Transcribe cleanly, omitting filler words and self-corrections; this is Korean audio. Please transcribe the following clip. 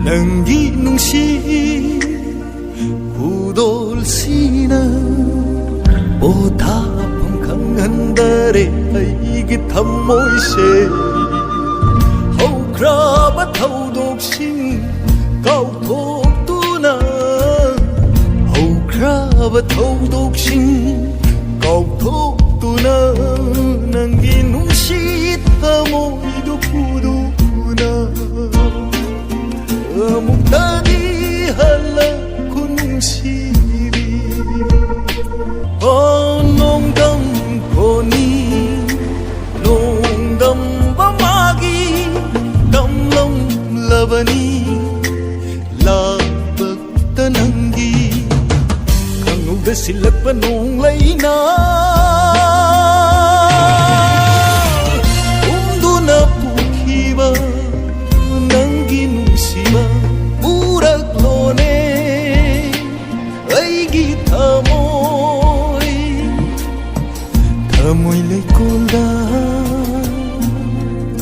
낭기 눈시 구돌시나 오다범 강한 달에 이게 탐모이세 허우크라바 타우독신 가우톡두나 허우크라바 타우독신 가우톡두나 낭기 눈시 타모이도 구두나 묵다니 할라고 눈시리 농담 보니 농담 바마기 담람 라바니 라박다 낭기 강우가 실락바 농라이나 umduna pukiba 낭기 눈시바 우락로네 아이기 타모이 타모이 레콜다